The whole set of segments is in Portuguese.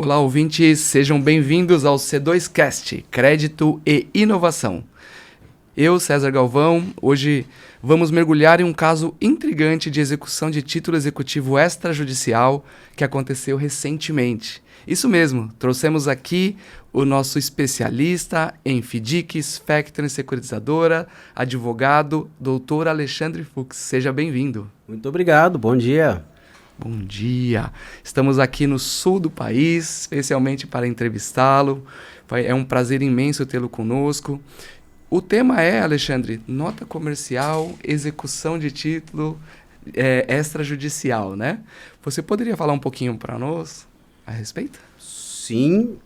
Olá, ouvintes, sejam bem-vindos ao C2Cast, Crédito e Inovação. Eu, César Galvão, hoje vamos mergulhar em um caso intrigante de execução de título executivo extrajudicial que aconteceu recentemente. Isso mesmo, trouxemos aqui o nosso especialista em FDICs, Factoring Securitizadora, advogado, doutor Alexandre Fux. Seja bem-vindo. Muito obrigado, bom dia. Bom dia! Estamos aqui no sul do país, especialmente para entrevistá-lo. É um prazer imenso tê-lo conosco. O tema é, Alexandre, nota comercial, execução de título extrajudicial, né? Você poderia falar um pouquinho para nós a respeito? Sim,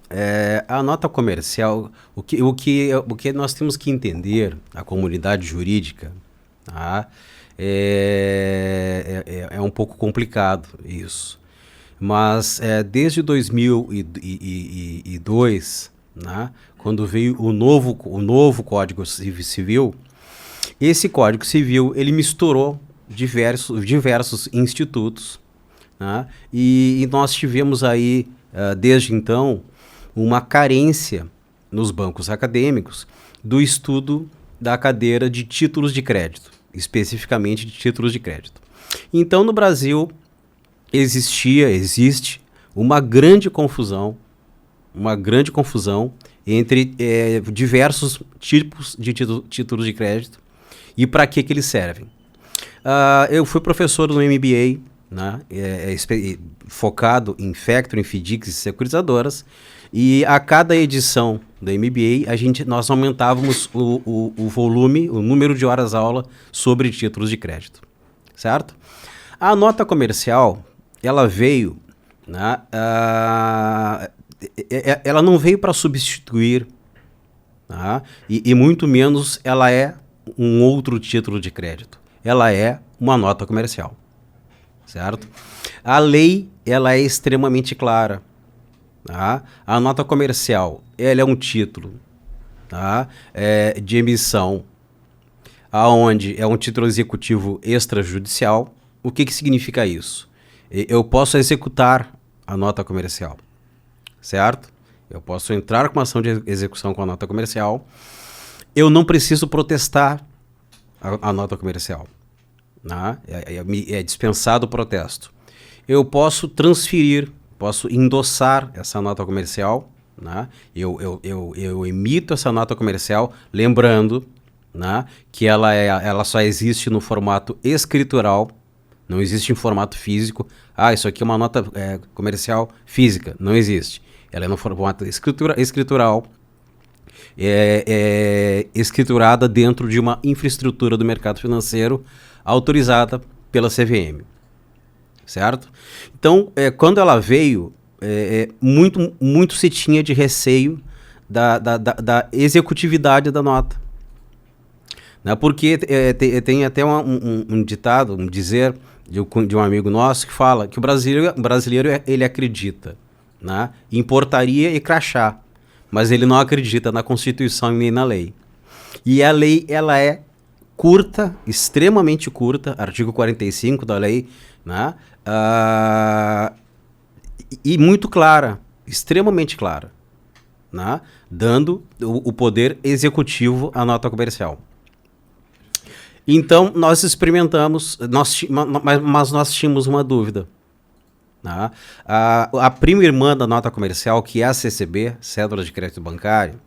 a nota comercial, o que nós temos que entender, a comunidade jurídica, tá? É um pouco complicado isso, mas desde 2002, né, quando veio o novo Código Civil, esse Código Civil ele misturou diversos institutos, né, e nós tivemos aí, desde então, uma carência nos bancos acadêmicos do estudo da cadeira de títulos de crédito, especificamente de títulos de crédito. Então, no Brasil, existe uma grande confusão entre diversos tipos de títulos de crédito e para que eles servem. Eu fui professor no MBA, né, focado em Factoring, FDICs e securitizadoras, e a cada edição do MBA, nós aumentávamos o volume, o número de horas-aula sobre títulos de crédito, certo? A nota comercial, ela veio, né, ela não veio para substituir, tá? E muito menos ela é um outro título de crédito. Ela é uma nota comercial, certo? A lei, ela é extremamente clara. Tá? A nota comercial, ela é um título, tá? De emissão, aonde é um título executivo extrajudicial. O que significa isso? Eu posso executar a nota comercial, certo? Eu posso entrar com uma ação de execução com a nota comercial. Eu não preciso protestar a nota comercial, tá? É dispensado o protesto. Eu posso transferir, posso endossar essa nota comercial, né? Eu emito essa nota comercial, lembrando, né, que ela só existe no formato escritural, não existe em formato físico. Isso aqui é uma nota comercial física, não existe. Ela é no formato escritural, escriturada dentro de uma infraestrutura do mercado financeiro autorizada pela CVM. Certo? Então, quando ela veio, muito se tinha de receio da executividade da nota. Né? Porque tem até um ditado, um dizer de um amigo nosso que fala que o brasileiro ele acredita, né, em portaria e crachá, mas ele não acredita na Constituição nem na lei. E a lei, ela é curta, extremamente curta, artigo 45 da lei, né? E muito clara, extremamente clara, né? Dando o poder executivo à nota comercial. Então, nós experimentamos, mas nós tínhamos uma dúvida. Né? A prima irmã da nota comercial, que é a CCB, Cédula de Crédito Bancário,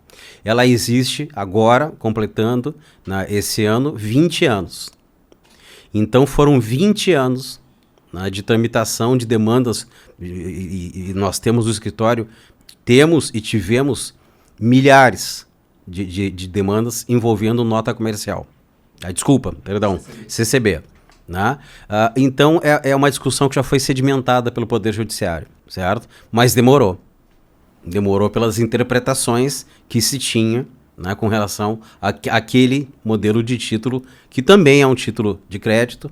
ela existe agora, completando, né, esse ano, 20 anos. Então, foram 20 anos, né, de tramitação de demandas, e nós temos no escritório, tivemos milhares de demandas envolvendo nota comercial. CCB. Né? Então, é uma discussão que já foi sedimentada pelo Poder Judiciário, certo? Mas demorou. Demorou pelas interpretações que se tinha, né, com relação àquele modelo de título, que também é um título de crédito,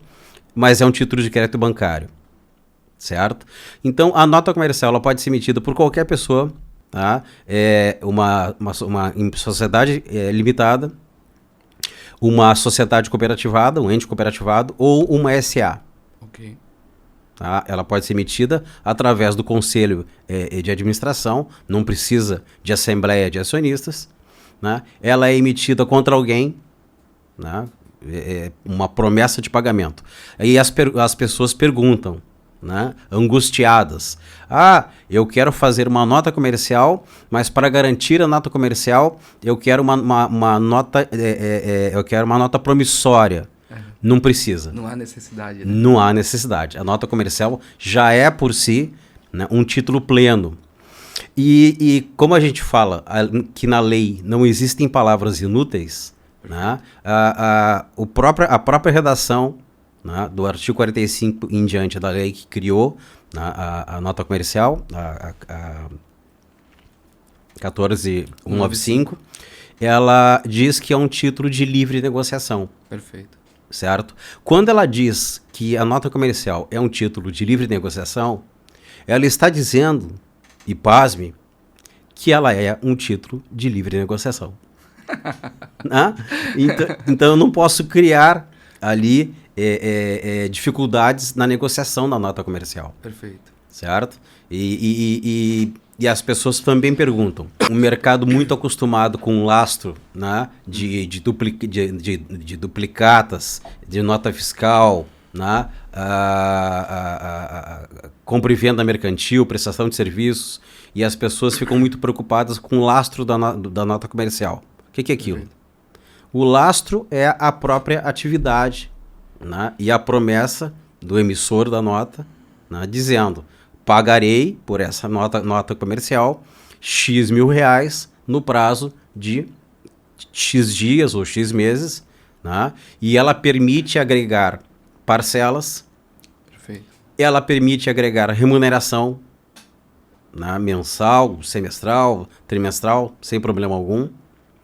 mas é um título de crédito bancário, certo? Então, a nota comercial ela pode ser emitida por qualquer pessoa, tá? Uma sociedade limitada, uma sociedade cooperativada, um ente cooperativado ou uma SA. Ok. Tá? Ela pode ser emitida através do conselho de administração, não precisa de assembleia de acionistas, né? Ela é emitida contra alguém, né? Uma promessa de pagamento. Aí as pessoas perguntam, né? Angustiadas. Eu quero fazer uma nota comercial, mas para garantir a nota comercial, eu quero uma nota, eu quero uma nota promissória. Não precisa. Não há necessidade. Né? Não há necessidade. A nota comercial já é por si, né, um título pleno. E como a gente fala que na lei não existem palavras inúteis, né, a própria redação, né, do artigo 45 em diante da lei que criou, né, a nota comercial, a 14195, ela diz que é um título de livre negociação. Perfeito. Certo? Quando ela diz que a nota comercial é um título de livre negociação, ela está dizendo, e pasme, que ela é um título de livre negociação. Né? Então eu não posso criar ali dificuldades na negociação da nota comercial. Perfeito. Certo? E as pessoas também perguntam. Um mercado muito acostumado com lastro, né, de duplicatas, de nota fiscal, né, compra e venda mercantil, prestação de serviços, e as pessoas ficam muito preocupadas com o lastro da nota comercial. O que é aquilo? Perfeito. O lastro é a própria atividade, né, e a promessa do emissor da nota, né, dizendo: pagarei por essa nota comercial X mil reais no prazo de X dias ou X meses, né? E ela permite agregar parcelas. Perfeito. Ela permite agregar remuneração, né? Mensal, semestral, trimestral, sem problema algum.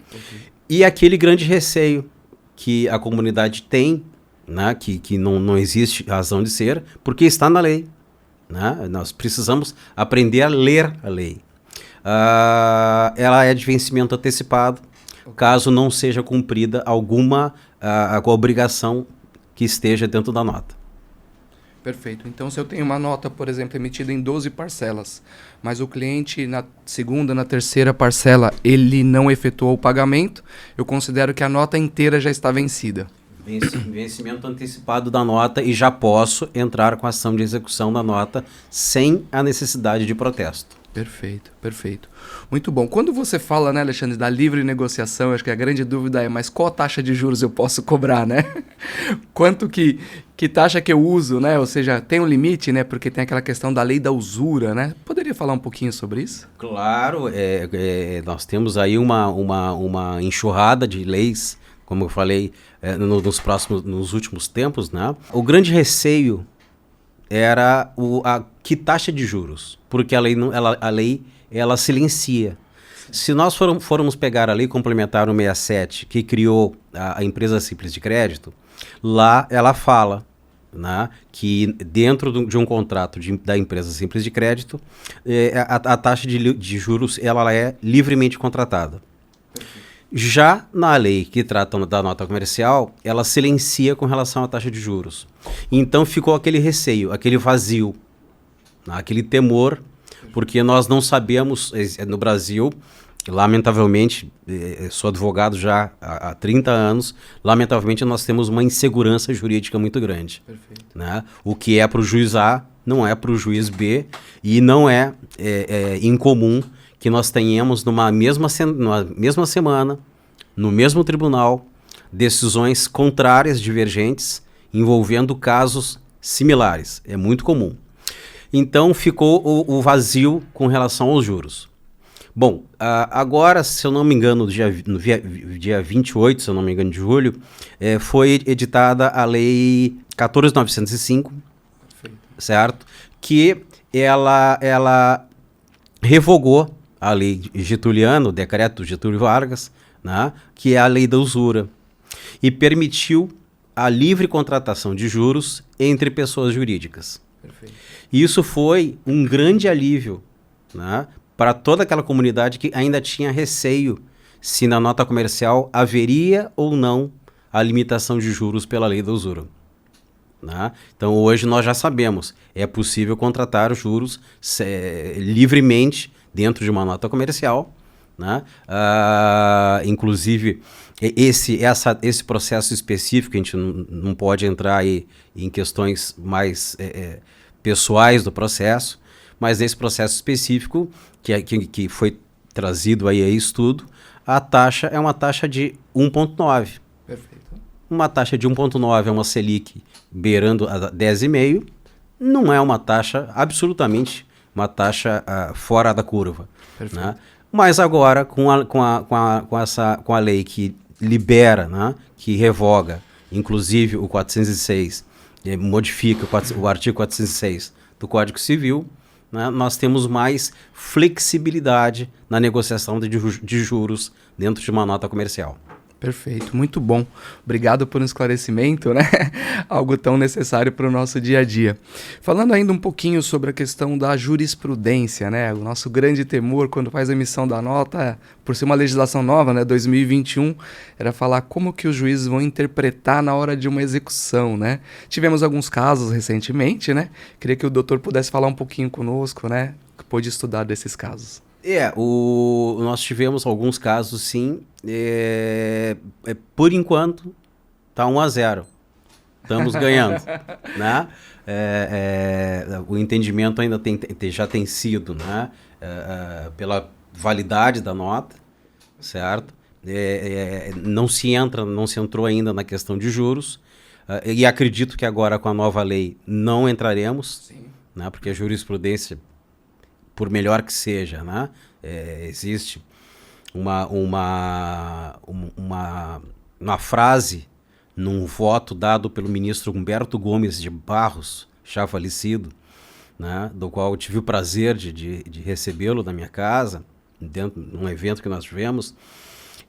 Okay. E aquele grande receio que a comunidade tem, né? Que não existe razão de ser, porque está na lei. Né? Nós precisamos aprender a ler a lei. Ela é de vencimento antecipado, caso não seja cumprida alguma obrigação que esteja dentro da nota. Perfeito. Então, se eu tenho uma nota, por exemplo, emitida em 12 parcelas, mas o cliente na segunda, na terceira parcela, ele não efetuou o pagamento, eu considero que a nota inteira já está vencida. Vencimento antecipado da nota, e já posso entrar com a ação de execução da nota sem a necessidade de protesto. Perfeito, perfeito. Muito bom. Quando você fala, né, Alexandre, da livre negociação, acho que a grande dúvida é, mas qual taxa de juros eu posso cobrar, né? Quanto que taxa que eu uso, né? Ou seja, tem um limite, né? Porque tem aquela questão da lei da usura, né? Poderia falar um pouquinho sobre isso? Claro, nós temos aí uma enxurrada de leis, como eu falei, nos últimos tempos, né? O grande receio era que taxa de juros, porque a lei ela silencia. Se nós formos pegar a Lei Complementar 167, que criou a empresa simples de crédito, lá ela fala, né, que dentro de um contrato da empresa simples de crédito, a taxa de juros ela é livremente contratada. Já na lei que trata da nota comercial, ela silencia com relação à taxa de juros. Então ficou aquele receio, aquele vazio, aquele temor, porque nós não sabemos, no Brasil, lamentavelmente, sou advogado já há 30 anos, lamentavelmente nós temos uma insegurança jurídica muito grande. Perfeito. Né? O que é para o juiz A não é para o juiz B, e não é incomum que nós tenhamos numa mesma semana, no mesmo tribunal, decisões contrárias, divergentes, envolvendo casos similares. É muito comum. Então ficou o vazio com relação aos juros. Bom, agora, se eu não me engano, no dia 28, se eu não me engano, de julho, foi editada a Lei 14.905, certo? Que ela revogou a lei Getuliana, o decreto Getúlio Vargas, né, que é a lei da usura, e permitiu a livre contratação de juros entre pessoas jurídicas. Perfeito. Isso foi um grande alívio, né, para toda aquela comunidade que ainda tinha receio se na nota comercial haveria ou não a limitação de juros pela lei da usura. né? Então, hoje nós já sabemos, é possível contratar juros livremente dentro de uma nota comercial, né? Inclusive, esse processo específico, a gente não pode entrar aí em questões mais pessoais do processo, mas nesse processo específico, que foi trazido aí a estudo, a taxa é uma taxa de 1,9. Perfeito. Uma taxa de 1,9 é uma Selic beirando a 10,5, não é uma taxa absolutamente, uma taxa fora da curva. Perfeito. Né? Mas agora, com a lei que libera, né, que revoga, inclusive o 406, modifica o artigo 406 do Código Civil, né, nós temos mais flexibilidade na negociação de juros dentro de uma nota comercial. Perfeito, muito bom. Obrigado por um esclarecimento, né? Algo tão necessário para o nosso dia a dia. Falando ainda um pouquinho sobre a questão da jurisprudência, né? O nosso grande temor quando faz a emissão da nota, por ser uma legislação nova, né? 2021, era falar como que os juízes vão interpretar na hora de uma execução, né? Tivemos alguns casos recentemente, né? Queria que o doutor pudesse falar um pouquinho conosco, né? Que pôde estudar desses casos. Nós tivemos alguns casos, sim. Por enquanto, está 1-0. Estamos ganhando. Né? O entendimento ainda já tem sido, né? Pela validade da nota, certo? Não se entrou ainda na questão de juros. E acredito que agora, com a nova lei, não entraremos. Sim. Né? Porque a jurisprudência, por melhor que seja, né? Existe uma frase num voto dado pelo ministro Humberto Gomes de Barros, já falecido, né? Do qual eu tive o prazer de recebê-lo na minha casa, dentro de um evento que nós tivemos.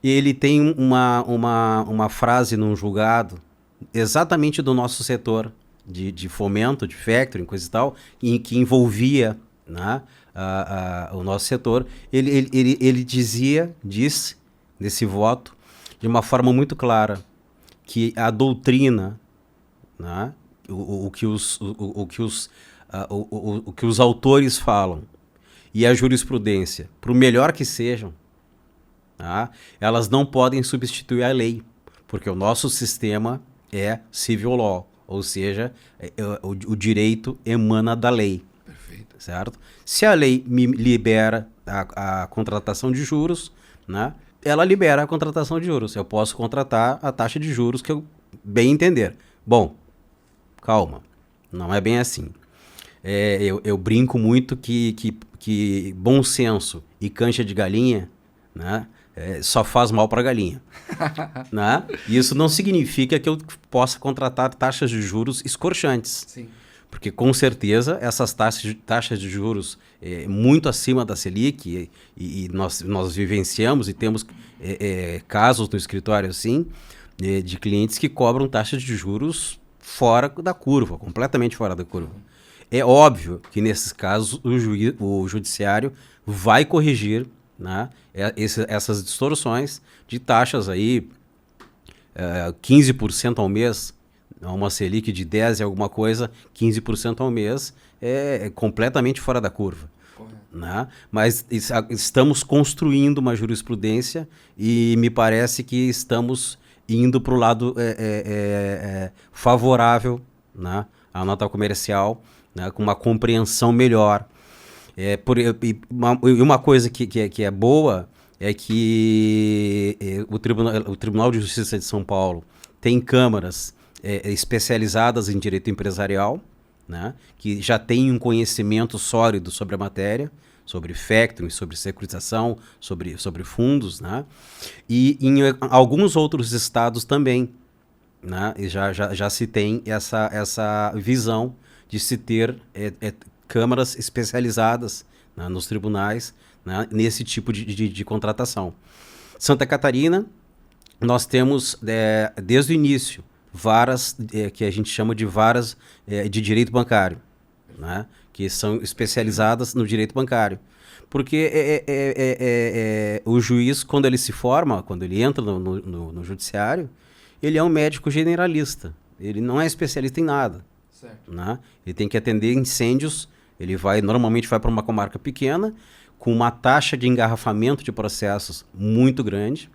E ele tem uma frase num julgado exatamente do nosso setor de fomento, de factoring, coisa e tal, que envolvia, né, o nosso setor. Ele disse nesse voto de uma forma muito clara que a doutrina, né, o que os autores falam e a jurisprudência, por melhor que sejam, tá, elas não podem substituir a lei, porque o nosso sistema é civil law, ou seja, o direito emana da lei. Certo? Se a lei me libera a contratação de juros, né, ela libera a contratação de juros. Eu posso contratar a taxa de juros que eu bem entender. Bom, calma, não é bem assim. Eu brinco muito que bom senso e cancha de galinha, né, só faz mal para a galinha. Né? Isso não significa que eu possa contratar taxas de juros escorchantes. Sim. Porque, com certeza, essas taxas de juros muito acima da Selic, e nós vivenciamos e temos casos no escritório, assim, de clientes que cobram taxas de juros fora da curva, completamente fora da curva. É óbvio que, nesses casos, o judiciário vai corrigir, né, essas distorções de taxas aí, 15% ao mês, uma Selic de 10 e alguma coisa, 15% ao mês, é completamente fora da curva. Né? Mas estamos construindo uma jurisprudência e me parece que estamos indo para o lado favorável, né, à nota comercial, né, com uma compreensão melhor. Uma coisa que é boa é que o Tribunal de Justiça de São Paulo tem câmaras especializadas em direito empresarial, né, que já têm um conhecimento sólido sobre a matéria, sobre factoring, sobre securitização, sobre fundos, né, e em alguns outros estados também, né, e já se tem essa visão de se ter câmaras especializadas, né, nos tribunais, né, nesse tipo de contratação. Santa Catarina, nós temos, desde o início, varas que a gente chama de varas de direito bancário, né, que são especializadas no direito bancário. Porque o juiz, quando ele se forma, quando ele entra no judiciário, ele é um médico generalista. ele não é especialista em nada. Certo. Né? Ele tem que atender incêndios, normalmente vai para uma comarca pequena, com uma taxa de engarrafamento de processos muito grande,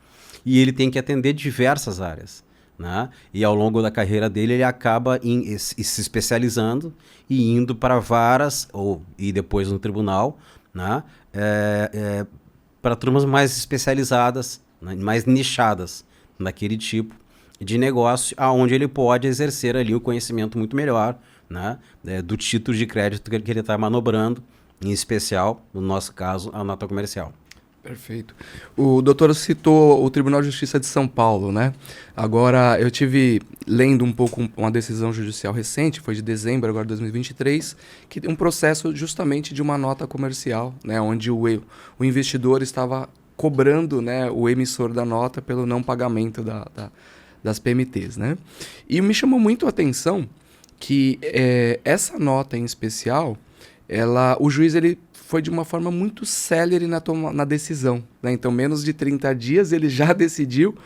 e ele tem que atender diversas áreas. Né? E ao longo da carreira dele, ele acaba se especializando e indo para varas, e depois no tribunal, né? Para turmas mais especializadas, né? Mais nichadas naquele tipo de negócio, aonde ele pode exercer ali o conhecimento muito melhor, né? Do título de crédito que ele está manobrando, em especial, no nosso caso, a nota comercial. Perfeito. O doutor citou o Tribunal de Justiça de São Paulo, né? Agora, eu tive lendo um pouco uma decisão judicial recente, foi de dezembro agora de 2023, que tem um processo justamente de uma nota comercial, né? Onde o investidor estava cobrando, né, o emissor da nota pelo não pagamento das PMTs, né? E me chamou muito a atenção que essa nota em especial, o juiz ele foi de uma forma muito célere na decisão, né? Então, menos de 30 dias ele já decidiu,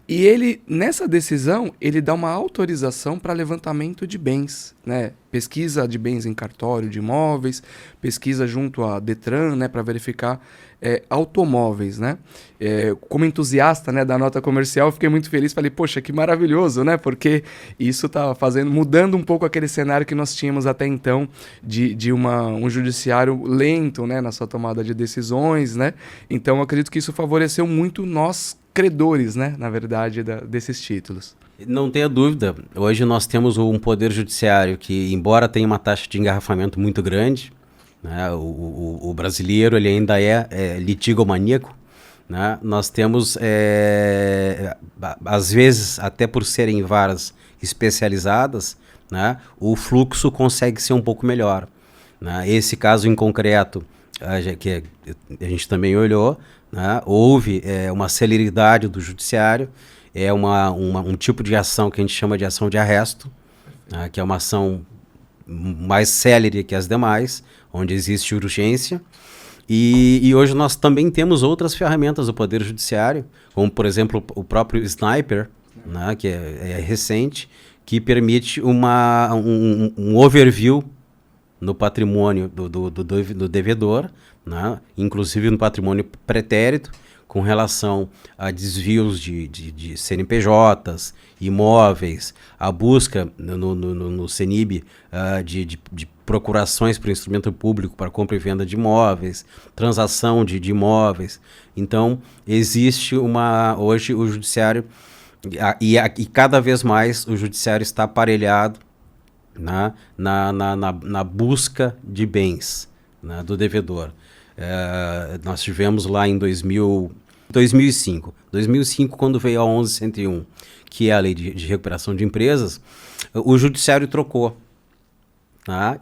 e ele, nessa decisão, ele dá uma autorização para levantamento de bens, né? Pesquisa de bens em cartório de imóveis, pesquisa junto à Detran, né, para verificar automóveis, né? Como entusiasta, né, da nota comercial, fiquei muito feliz, falei, poxa, que maravilhoso, né? Porque isso está mudando um pouco aquele cenário que nós tínhamos até então de um judiciário lento, né, na sua tomada de decisões, né? Então, eu acredito que isso favoreceu muito nós credores, né, na verdade, desses títulos. Não tenha dúvida, hoje nós temos um poder judiciário que, embora tenha uma taxa de engarrafamento muito grande, né, o brasileiro ele ainda é litigomaníaco, né? Nós temos, às vezes, até por serem varas especializadas, né, o fluxo consegue ser um pouco melhor. Né? Esse caso em concreto, que a gente também olhou, né, houve uma celeridade do judiciário, um tipo de ação que a gente chama de ação de arresto, né, que é uma ação mais célere que as demais, onde existe urgência. E hoje nós também temos outras ferramentas do Poder Judiciário, como, por exemplo, o próprio Sniper, né, que é recente, que permite um overview no patrimônio do devedor, né, inclusive no patrimônio pretérito, com relação a desvios de CNPJs, imóveis, a busca no CENIB de procurações para o instrumento público para compra e venda de imóveis, transação de imóveis. Então, existe hoje o judiciário, e cada vez mais o judiciário está aparelhado na busca de bens, né, do devedor. Nós tivemos lá em 2005, quando veio a 11.101, que é a lei de recuperação de empresas, o judiciário trocou. Tá?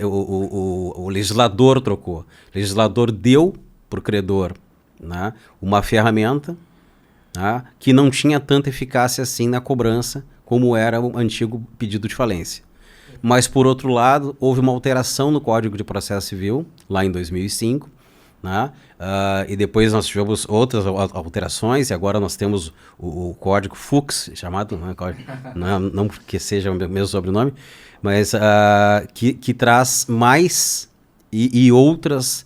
O legislador trocou. O legislador deu para o credor, né, uma ferramenta, tá, que não tinha tanta eficácia assim na cobrança como era o antigo pedido de falência. Mas, por outro lado, houve uma alteração no Código de Processo Civil, lá em 2005, né? E depois nós tivemos outras alterações, e agora nós temos o Código Fux, chamado, não porque seja o mesmo sobrenome, mas que traz mais e outras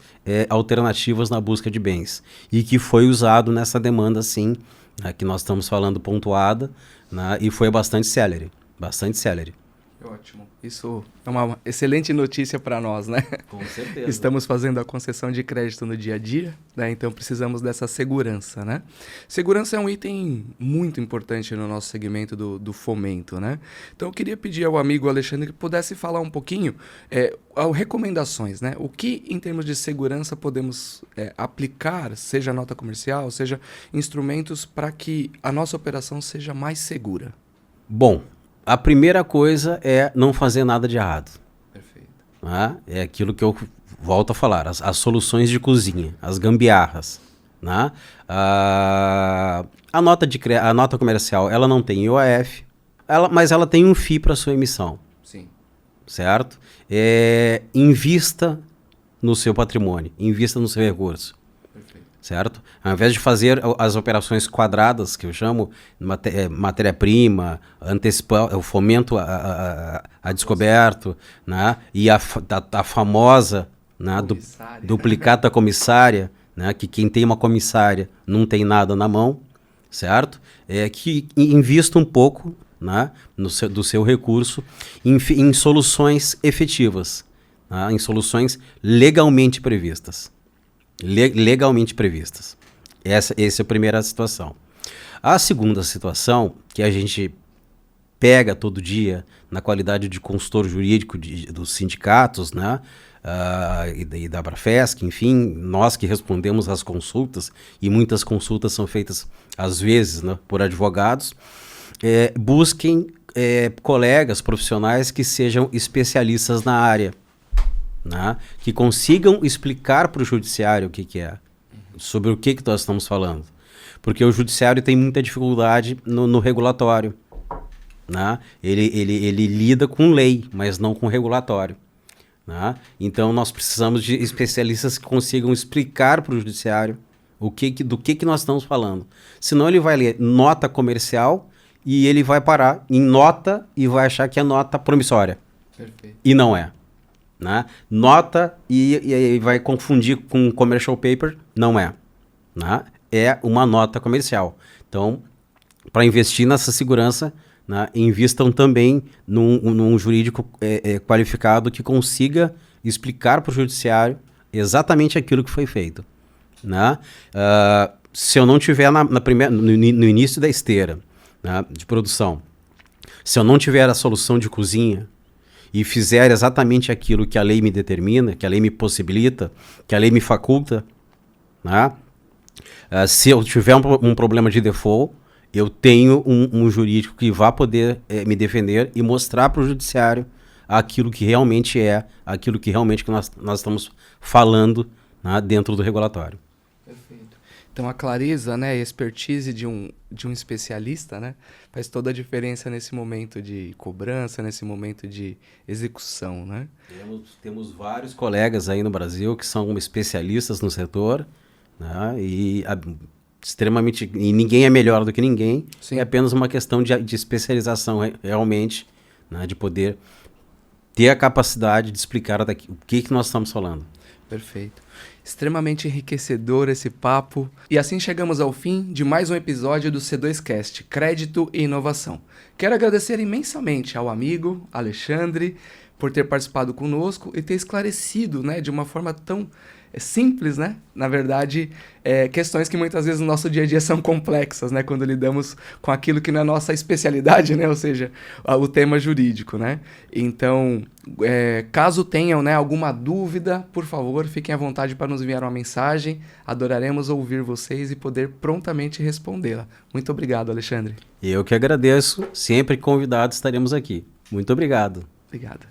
alternativas na busca de bens, e que foi usado nessa demanda, sim, né, que nós estamos falando pontuada, né, e foi bastante célere, bastante célere. Ótimo. Isso é uma excelente notícia para nós, né? Com certeza. Estamos fazendo a concessão de crédito no dia a dia, né? Então precisamos dessa segurança, né? Segurança é um item muito importante no nosso segmento do fomento, né? Então eu queria pedir ao amigo Alexandre que pudesse falar um pouquinho recomendações, né? O que, em termos de segurança, podemos aplicar, seja nota comercial, seja instrumentos para que a nossa operação seja mais segura? Bom, a primeira coisa é não fazer nada de errado. Perfeito. Né? É aquilo que eu volto a falar, as soluções de cozinha, as gambiarras. Né? A nota comercial, ela não tem IOF, mas ela tem um FII para sua emissão. Sim. Certo? Invista no seu patrimônio, invista no seu recurso. Perfeito. certo? Ao invés de fazer as operações quadradas, que eu chamo, matéria-prima, antecipar, eu fomento a descoberto, né? E a famosa, né? Duplicata comissária, né? Que quem tem uma comissária não tem nada na mão, certo? Que invista um pouco, né? Do seu recurso em soluções efetivas, né? Em soluções legalmente previstas. Legalmente previstas. Essa é a primeira situação. A segunda situação, que a gente pega todo dia na qualidade de consultor jurídico dos sindicatos, né? E da Abrafesc, enfim, nós que respondemos às consultas, e muitas consultas são feitas, às vezes, né, por advogados, busquem colegas profissionais que sejam especialistas na área, né, que consigam explicar para o judiciário o que é, sobre o que nós estamos falando. Porque o judiciário tem muita dificuldade no regulatório. Né? Ele lida com lei, mas não com regulatório. Né? Então nós precisamos de especialistas que consigam explicar para o judiciário do que nós estamos falando. Senão ele vai ler nota comercial e ele vai parar em nota e vai achar que é nota promissória. Perfeito. E não é. Né? Nota e vai confundir com commercial paper, não é. Né? É uma nota comercial. Então, para investir nessa segurança, né, invistam também num jurídico qualificado que consiga explicar para o judiciário exatamente aquilo que foi feito. Né? Se eu não tiver no início da esteira, né, de produção, se eu não tiver a solução de cozinha e fizer exatamente aquilo que a lei me determina, que a lei me possibilita, que a lei me faculta, né? Se eu tiver um problema de default, eu tenho um jurídico que vai poder me defender e mostrar para o judiciário aquilo que realmente aquilo que realmente que nós estamos falando, né, dentro do regulatório. Perfeito. Então a clareza, né, a expertise de um especialista, né, faz toda a diferença nesse momento de cobrança, nesse momento de execução, né? Temos vários colegas aí no Brasil que são especialistas no setor, né, extremamente, e ninguém é melhor do que ninguém. Sim. É apenas uma questão de especialização realmente, né, de poder ter a capacidade de explicar o que nós estamos falando. Perfeito. Extremamente enriquecedor esse papo. E assim chegamos ao fim de mais um episódio do C2Cast, Crédito e Inovação. Quero agradecer imensamente ao amigo Alexandre por ter participado conosco e ter esclarecido, né, de uma forma tão simples, né? Na verdade, questões que muitas vezes no nosso dia a dia são complexas, né? Quando lidamos com aquilo que não é nossa especialidade, né? Ou seja, o tema jurídico, né? Então, caso tenham, né, alguma dúvida, por favor, fiquem à vontade para nos enviar uma mensagem. Adoraremos ouvir vocês e poder prontamente respondê-la. Muito obrigado, Alexandre. Eu que agradeço. Sempre convidados estaremos aqui. Muito obrigado. Obrigado.